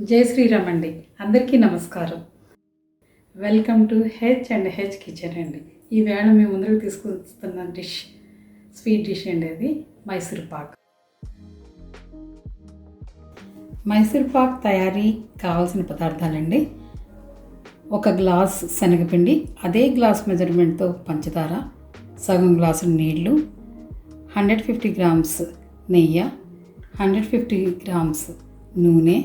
జై శ్రీరామ్ అండి. అందరికీ నమస్కారం. వెల్కమ్ టు హెచ్ కిచెన్ అండి. ఈవేళ మేము ముందుకు తీసుకొస్తున్న స్వీట్ డిష్ అండి. అది మైసూర్ పాక్. మైసూర్ పాక్ తయారీ కావాల్సిన పదార్థాలండి: 1 గ్లాస్ శనగపిండి, అదే గ్లాస్ మెజర్మెంట్తో పంచదార, సగం గ్లాసు నీళ్లు, 150 గ్రామ్స్ నెయ్యి, 150 గ్రామ్స్ నూనె,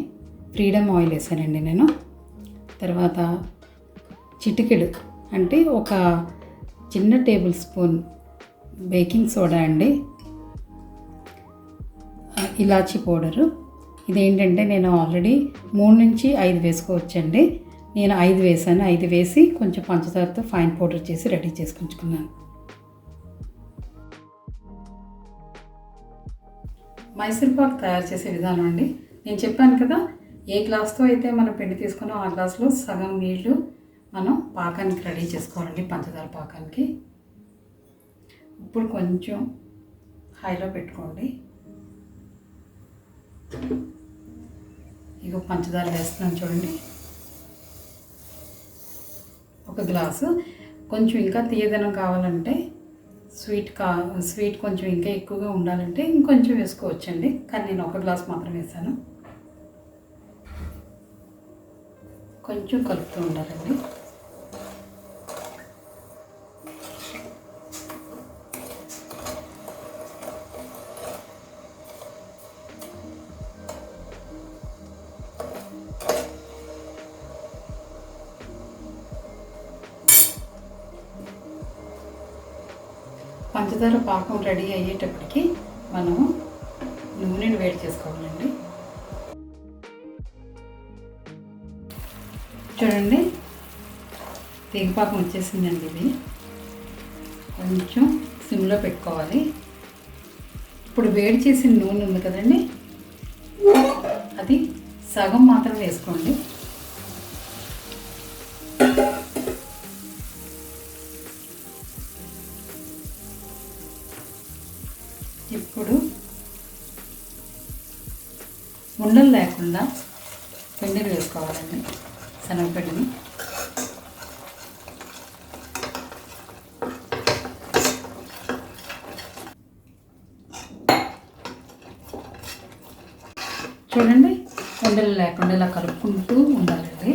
ఫ్రీడమ్ ఆయిల్ వేసానండి నేను. తర్వాత చిటికెడు అంటే ఒక చిన్న టేబుల్ స్పూన్ బేకింగ్ సోడా అండి, ఇలాచీ పౌడరు. ఇదేంటంటే నేను ఆల్రెడీ 3 నుంచి 5 వేసుకోవచ్చండి. నేను 5 వేసాను. 5 వేసి కొంచెం పంచదారతో ఫైన్ పౌడర్ చేసి రెడీ చేసుకుంటున్నాను. మైసూర్ పాక్ తయారు చేసే విధానం అండి. నేను చెప్పాను కదా, ఏ గ్లాస్తో అయితే మనం పిండి తీసుకున్నామో ఆ గ్లాస్లో సగం నీళ్లు మనం పాకానికి రెడీ చేసుకోవాలండి, పంచదార పాకానికి. ఇప్పుడు కొంచెం హైలో పెట్టుకోండి. ఇగో పంచదార వేస్తున్నాను చూడండి, 1 గ్లాసు. కొంచెం ఇంకా తీయదనం కావాలంటే స్వీట్ కొంచెం ఇంకా ఎక్కువగా ఉండాలంటే ఇంకొంచెం వేసుకోవచ్చండి, కానీ నేను 1 గ్లాస్ మాత్రం వేసాను. కొంచెం కలుపుతూ ఉండాలండి. పంచదార పాకం రెడీ అయ్యేటప్పటికి మనము నూనెను వేడి చేసుకోవాలండి. చూడండి, తీగపాకం వచ్చేసిందండి. ఇది కొంచెం సిమ్లో పెట్టుకోవాలి. ఇప్పుడు వేడి చేసిన నూనె ఉంది కదండి, అది సగం మాత్రం వేసుకోండి. ఇప్పుడు ఉండలు లేకుండా పిండిని వేసుకోవాలండి, శనగపిండిని. చూడండి, ఉండలు లేకుండా ఇలా కలుపుకుంటూ ఉండాలండి.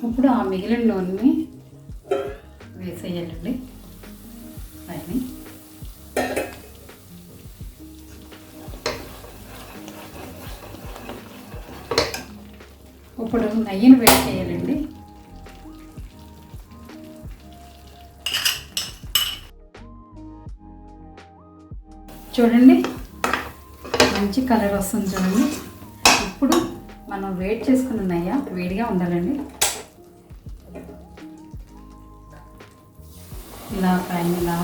ఇప్పుడు ఆ మిగిలిన నూనెని వేసేయాలండి పైన. ఇప్పుడు నెయ్యిని వేడి చేయాలండి. చూడండి, మంచి కలర్ వస్తుంది చూడండి. ఇప్పుడు మనం వేడి చేసుకున్న నెయ్యి వేడిగా ఉండాలండి. ఇలా పైన ఇలా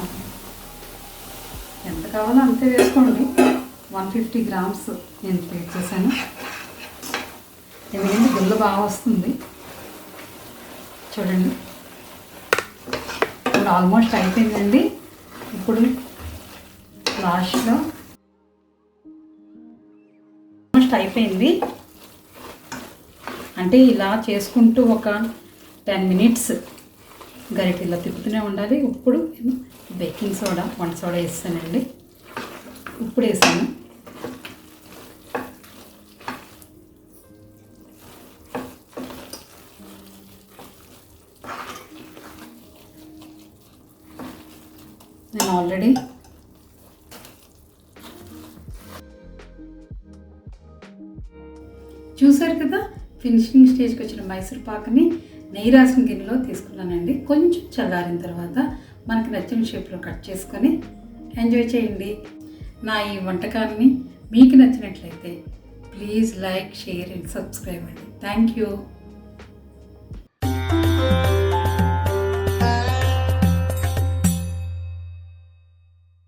ఎంత కావాలో అంతే వేసుకోండి. 150 గ్రామ్స్ నేను వేడి చేశాను, ఎందుకంటే గుల్ల బాగా వస్తుంది. చూడండి, ఇప్పుడు ఆల్మోస్ట్ అయిపోయిందండి. ఇప్పుడు లాస్ట్లో ఆల్మోస్ట్ అయిపోయింది అంటే ఇలా చేసుకుంటూ ఒక 10 మినిట్స్ గరిటెలా తిప్పుతూనే ఉండాలి. ఇప్పుడు నేను బేకింగ్ సోడా, వంట సోడా వేస్తానండి. ఇప్పుడు వేసాను. నేను ఆల్రెడీ చూసారు కదా, ఫినిషింగ్ స్టేజ్కి వచ్చిన మైసూర్ పాక్ని నెయ్యి రాసిన గిన్నెలో తీసుకున్నానండి. కొంచెం చల్లారిన తర్వాత మనకి నచ్చిన షేప్లో కట్ చేసుకొని ఎంజాయ్ చేయండి. నా ఈ వంటకాన్ని మీకు నచ్చినట్లయితే please like, share and subscribe అండి. Thank you.